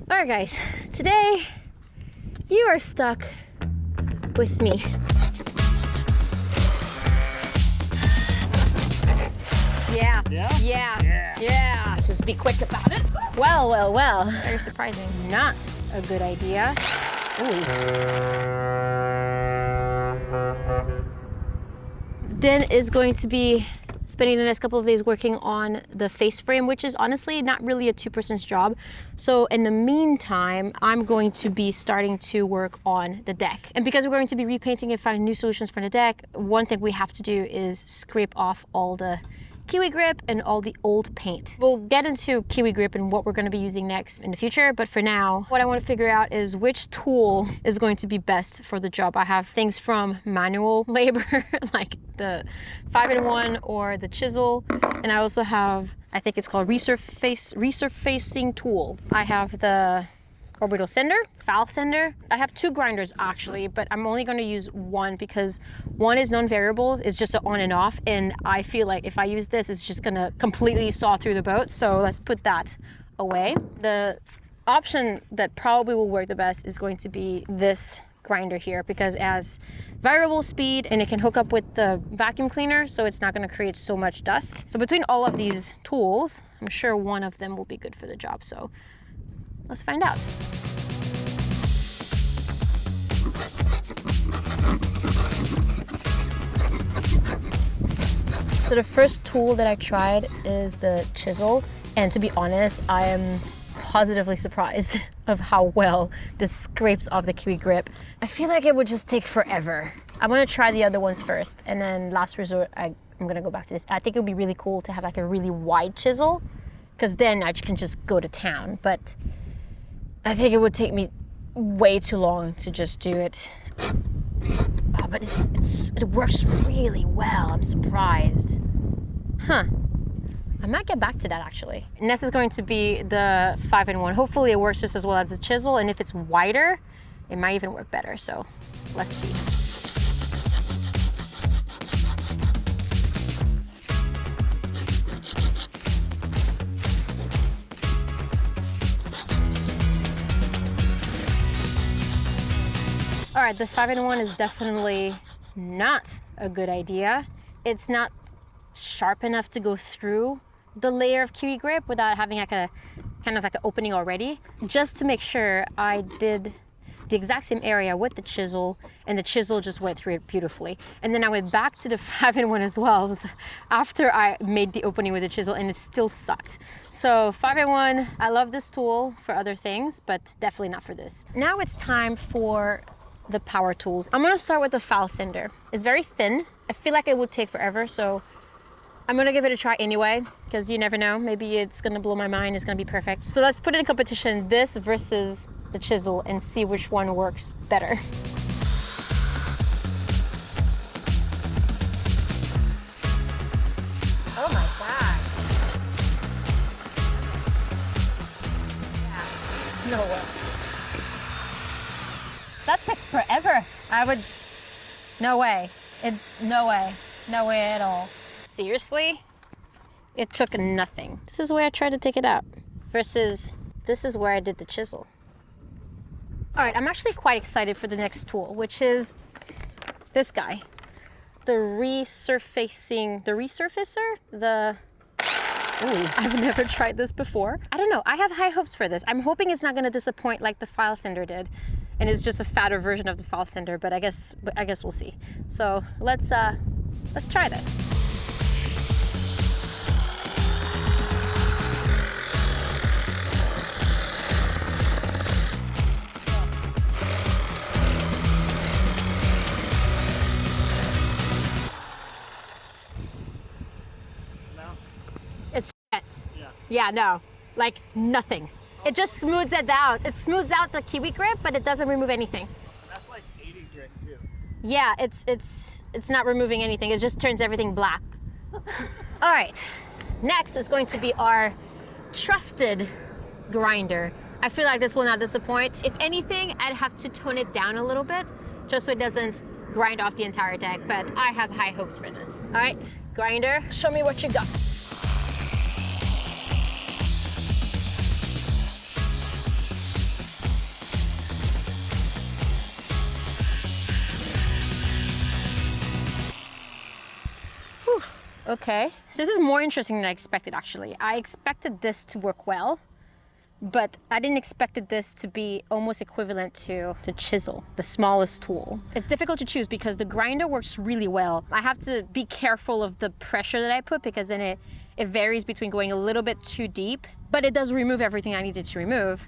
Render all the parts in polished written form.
All right, guys, today you are stuck with me. Yeah. Yeah? Yeah. Let's just be quick about it. Well. Very surprising. Not a good idea. Dan is going to be spending the next couple of days working on the face frame, which is honestly not really a two-person's job. So in the meantime, I'm going to be starting to work on the deck. And because we're going to be repainting and finding new solutions for the deck, one thing we have to do is scrape off all the Kiwi grip and all the old paint. We'll get into Kiwi grip and what we're going to be using next in the future, but for now, what I want to figure out is which tool is going to be best for the job. I have things from manual labor, like the 5-in-1 or the chisel, and I also have, I think it's called resurfacing tool. I have the orbital sender, file sender. I have 2 grinders actually, but I'm only going to use one because one is non-variable, it's just an on and off, and I feel like if I use this, it's just gonna completely saw through the boat, so let's put that away. The option that probably will work the best is going to be this grinder here because it has variable speed and it can hook up with the vacuum cleaner, so it's not going to create so much dust. So between all of these tools, I'm sure one of them will be good for the job, so let's find out. So the first tool that I tried is the chisel, and to be honest, I am positively surprised of how well this scrapes off the Kiwi grip. I feel like it would just take forever. I'm gonna try the other ones first, and then last resort, I'm gonna go back to this. I think it would be really cool to have like a really wide chisel, because then I can just go to town, but I think it would take me way too long to just do it. Oh, but it works really well. I'm surprised. I might get back to that actually. Next is going to be the 5-in-1. Hopefully it works just as well as the chisel, and if it's wider, it might even work better. So let's see. All right, the 5-in-1 is definitely not a good idea. It's not sharp enough to go through the layer of Kiwi grip without having like a kind of like an opening already. Just to make sure, I did the exact same area with the chisel, and the chisel just went through it beautifully. And then I went back to the 5-in-1 as well after I made the opening with the chisel, and it still sucked. So 5-in-1, I love this tool for other things, but definitely not for this. Now it's time for the power tools. I'm gonna start with the file sender. It's very thin. I feel like it would take forever, so I'm gonna give it a try anyway, because you never know, maybe it's gonna blow my mind, it's gonna be perfect. So let's put it in competition, this versus the chisel, and see which one works better. Oh my God. Yeah. No way. That takes forever. No way. No way at all. Seriously? It took nothing. This is where I tried to take it out versus this is where I did the chisel. All right, I'm actually quite excited for the next tool, which is this guy. The resurfacer? Ooh, I've never tried this before. I don't know, I have high hopes for this. I'm hoping it's not gonna disappoint like the file sender did, and it's just a fatter version of the file sender, but I guess we'll see. So let's try this. It's shit. Yeah, no, like nothing. It just smooths it out. It smooths out the Kiwi grip, but it doesn't remove anything. That's like 80 grit too. Yeah, it's not removing anything. It just turns everything black. All right, next is going to be our trusted grinder. I feel like this will not disappoint. If anything, I'd have to tone it down a little bit just so it doesn't grind off the entire deck, but I have high hopes for this. All right, grinder, show me what you got. Okay. This is more interesting than I expected, actually. I expected this to work well, but I didn't expect this to be almost equivalent to the chisel, the smallest tool. It's difficult to choose because the grinder works really well. I have to be careful of the pressure that I put because then it varies between going a little bit too deep, but it does remove everything I needed to remove.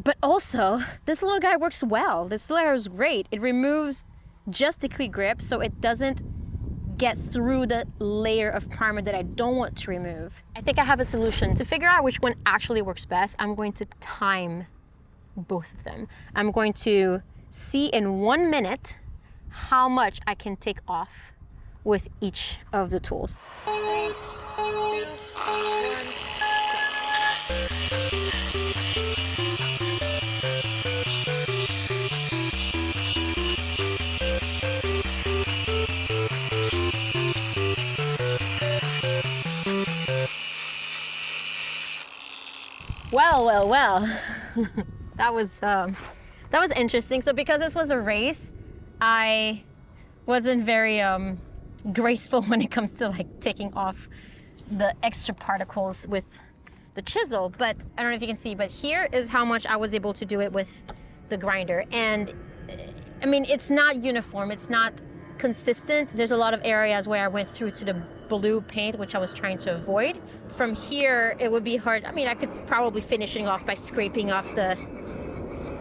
But also, this little guy works well. This little guy is great. It removes just the quick grip, so it doesn't get through the layer of primer that I don't want to remove. I think I have a solution. To figure out which one actually works best, I'm going to time both of them. I'm going to see in 1 minute how much I can take off with each of the tools. 3, 2, 1. Well. that was interesting. So because this was a race, I wasn't very graceful when it comes to like taking off the extra particles with the chisel. But I don't know if you can see, but here is how much I was able to do it with the grinder. And I mean, it's not uniform, it's not consistent. There's a lot of areas where I went through to the blue paint, which I was trying to avoid. From here, it would be hard. I mean, I could probably finishing off by scraping off the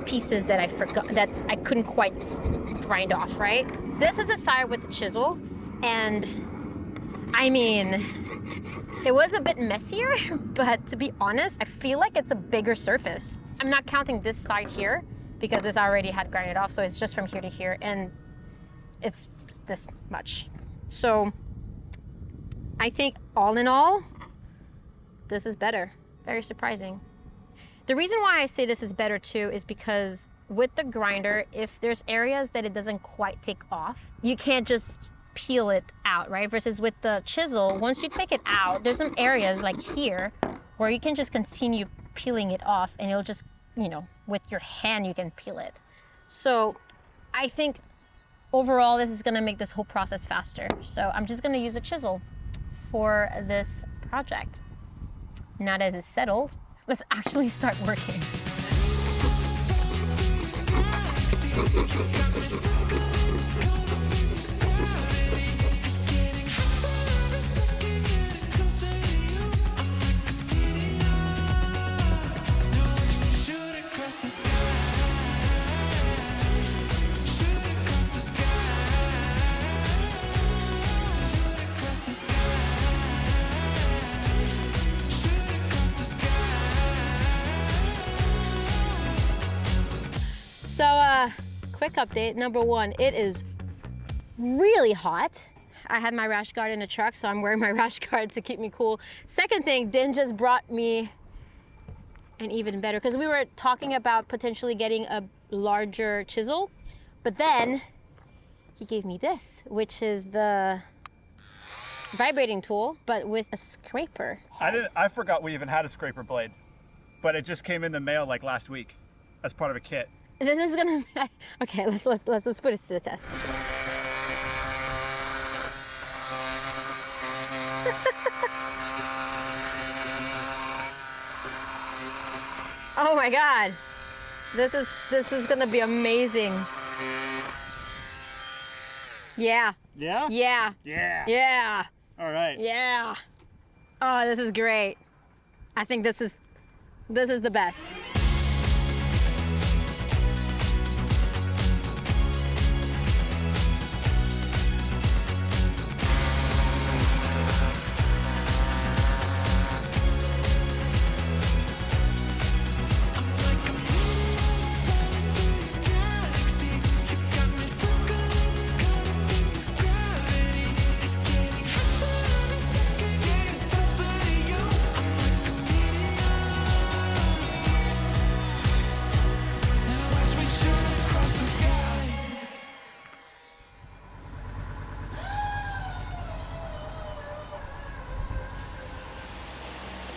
pieces that I forgot, that I couldn't quite grind off, right? This is a side with the chisel, and I mean, it was a bit messier, but to be honest, I feel like it's a bigger surface. I'm not counting this side here because this already had grinded off, so it's just from here to here, and it's this much. So I think all in all, this is better. Very surprising. The reason why I say this is better too is because with the grinder, if there's areas that it doesn't quite take off, you can't just peel it out, right? Versus with the chisel, once you take it out, there's some areas like here where you can just continue peeling it off and it'll just, you know, with your hand you can peel it. So I think overall this is gonna make this whole process faster. So I'm just gonna use a chisel for this project. Now that it's settled, let's actually start working. So, quick update. Number one, it is really hot. I had my rash guard in the truck, so I'm wearing my rash guard to keep me cool. Second thing, Din just brought me an even better, because we were talking about potentially getting a larger chisel, but then he gave me this, which is the vibrating tool, but with a scraper head. I forgot we even had a scraper blade, but it just came in the mail like last week as part of a kit. This is gonna be, okay, let's put it to the test. Oh my God, this is gonna be amazing. Yeah. Yeah? Yeah. Yeah. Yeah. All right. Yeah. Oh, this is great. I think this is the best.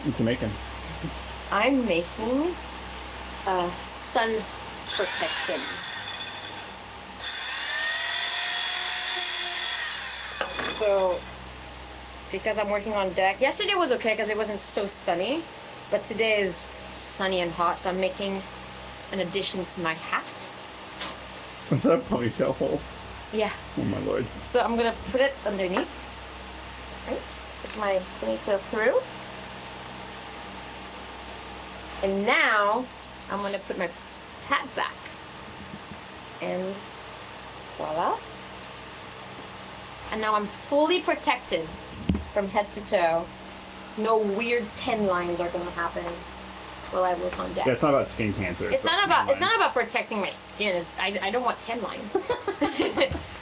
What you making? I'm making sun protection. So because I'm working on deck. Yesterday was okay because it wasn't so sunny, but today is sunny and hot, so I'm making an addition to my hat. What's that ponytail hole? Yeah. Oh my lord. So I'm gonna put it underneath. Right? Put my ponytail through. And now I'm gonna put my hat back. And voila. And now I'm fully protected from head to toe. No weird 10 lines are gonna happen while I work on deck. Yeah, it's not about skin cancer. It's not about protecting my skin. I don't want 10 lines.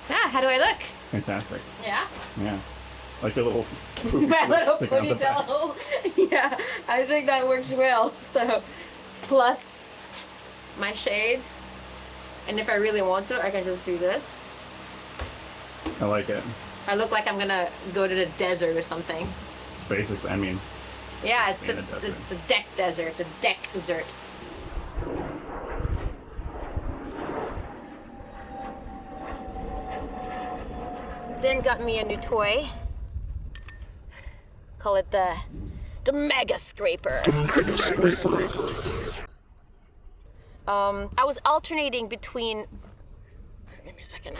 How do I look? Fantastic. Yeah? Yeah. Like a little My little ponytail. Yeah, I think that works well. So, plus my shades. And if I really want to, I can just do this. I like it. I look like I'm gonna go to the desert or something. Basically, I mean. Yeah, it's the deck desert. The deck desert. Dan got me a new toy. Call it the Mega Scraper. I was alternating between. Give me a second.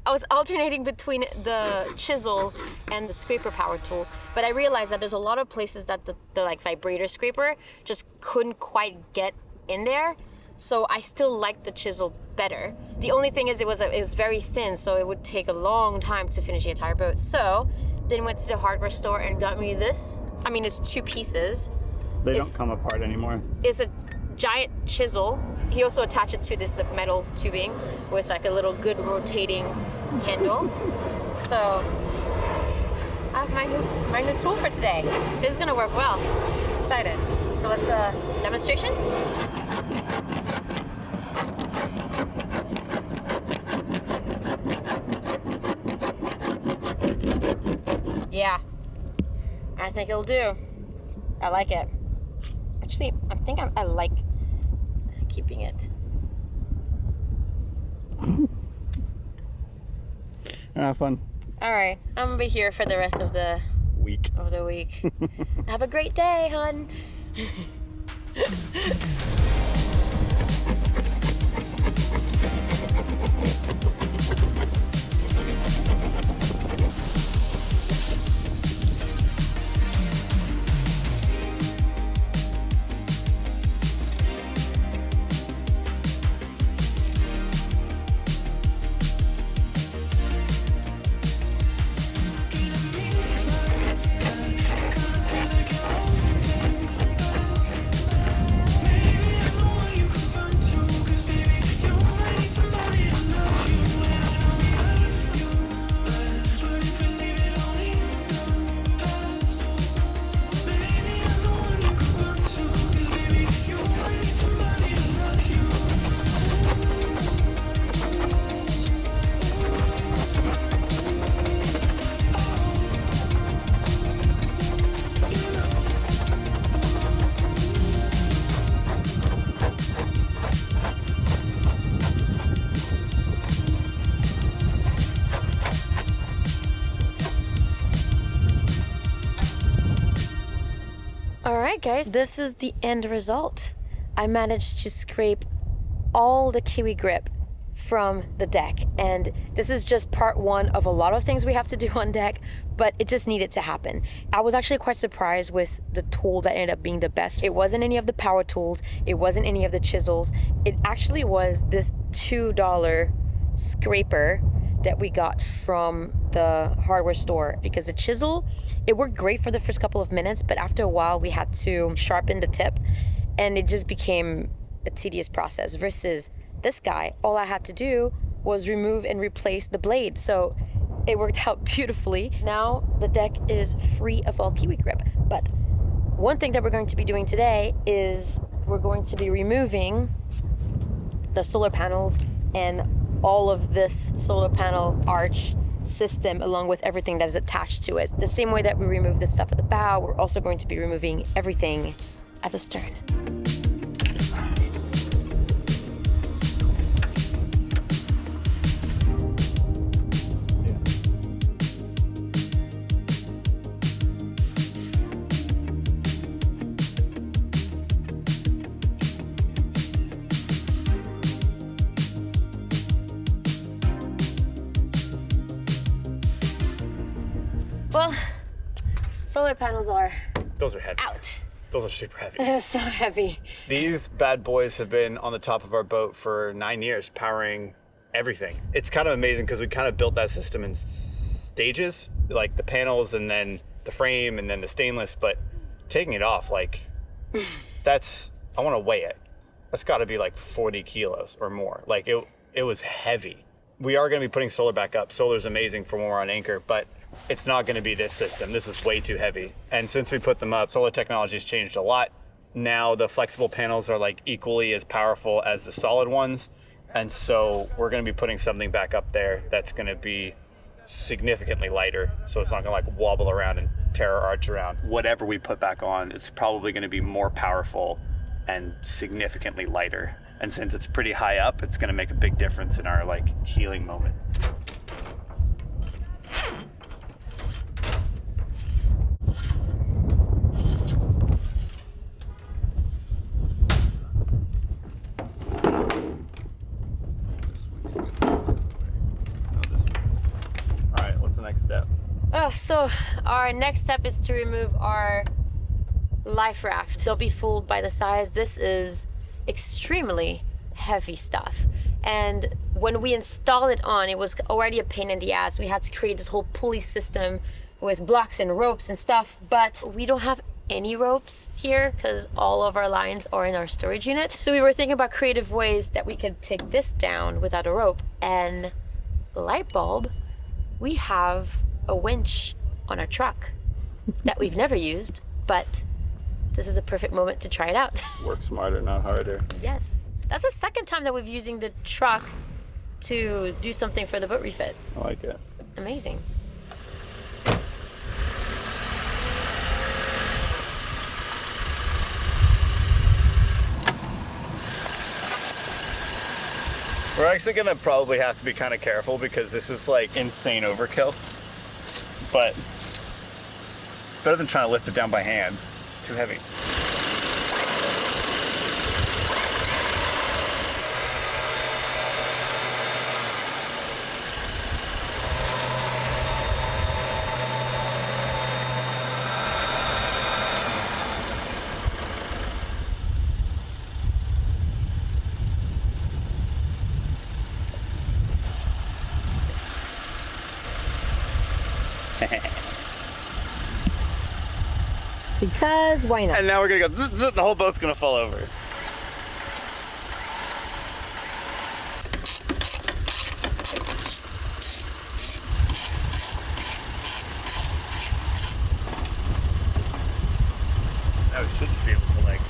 I was alternating between the chisel and the scraper power tool, but I realized that there's a lot of places that the like vibrator scraper just couldn't quite get in there. So I still liked the chisel better. The only thing is it was very thin, so it would take a long time to finish the entire boat. So then went to the hardware store and got me this. I mean, it's 2 pieces. They don't come apart anymore. It's a giant chisel. He also attached it to this tubing with like a little good rotating handle. So I have my new tool for today. This is gonna work well. Excited. So let's demonstration. Yeah, I think it'll do. I like it. Actually, I like keeping it. Have fun. All right, I'm gonna be here for the rest of the week. Have a great day, hun. Alright guys, this is the end result. I managed to scrape all the kiwi grip from the deck, and this is just part 1 of a lot of things we have to do on deck, but it just needed to happen. I was actually quite surprised with the tool that ended up being the best. It wasn't any of the power tools, it wasn't any of the chisels, it actually was this $2 scraper that we got from the hardware store, because the chisel, it worked great for the first couple of minutes, but after a while we had to sharpen the tip and it just became a tedious process. Versus this guy, all I had to do was remove and replace the blade, so it worked out beautifully. Now the deck is free of all kiwi grip. But one thing that we're going to be doing today is we're going to be removing the solar panels and all of this solar panel arch system along with everything that is attached to it. The same way that we remove the stuff at the bow, we're also going to be removing everything at the stern. solar panels are Those are heavy. out. Those are super heavy. They're so heavy. These bad boys have been on the top of our boat for 9 years, powering everything. It's kind of amazing because we kind of built that system in stages, like the panels and then the frame and then the stainless, but taking it off, like that's, I want to weigh it. That's got to be like 40 kilos or more. Like it was heavy. We are going to be putting solar back up. Solar's amazing for when we're on anchor, but it's not going to be this system. This is way too heavy. And since we put them up, solar technology has changed a lot. Now the flexible panels are like equally as powerful as the solid ones. And so we're going to be putting something back up there that's going to be significantly lighter. So it's not going to like wobble around and tear our arch around. Whatever we put back on, it's probably going to be more powerful and significantly lighter. And since it's pretty high up, it's going to make a big difference in our like healing moment. All right, what's the next step? So our next step is to remove our life raft. Don't be fooled by the size. This is extremely heavy stuff. And when we installed it on, it was already a pain in the ass. We had to create this whole pulley system with blocks and ropes and stuff, but we don't have any ropes here because all of our lines are in our storage unit. So we were thinking about creative ways that we could take this down without a rope. And light bulb, we have a winch on our truck that we've never used, but this is a perfect moment to try it out. Work smarter, not harder. Yes. That's the second time that we've using the truck to do something for the boat refit. I like it. Amazing. We're actually gonna probably have to be kind of careful because this is like insane overkill. But it's better than trying to lift it down by hand. It's too heavy. Because why not? And now we're gonna go zzz, zzz, the whole boat's gonna fall over. Now we should just be able to like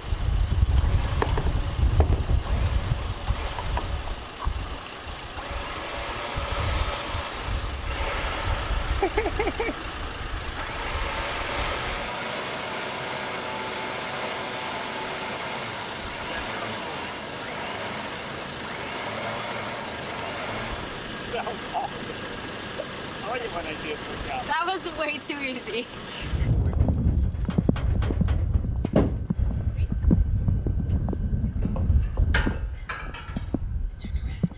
that was awesome. I like it when ideas work out. That was way too easy. Let's turn around.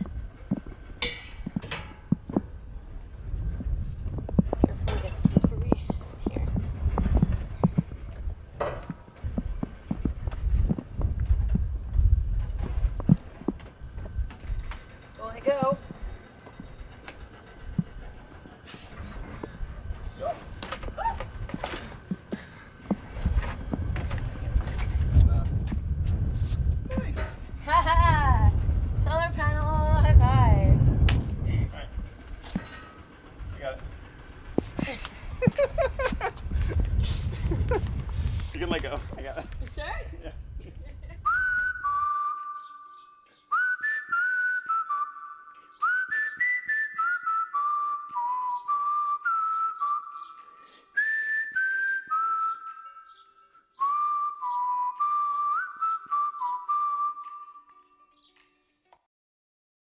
Careful, it gets slippery here. Will I go?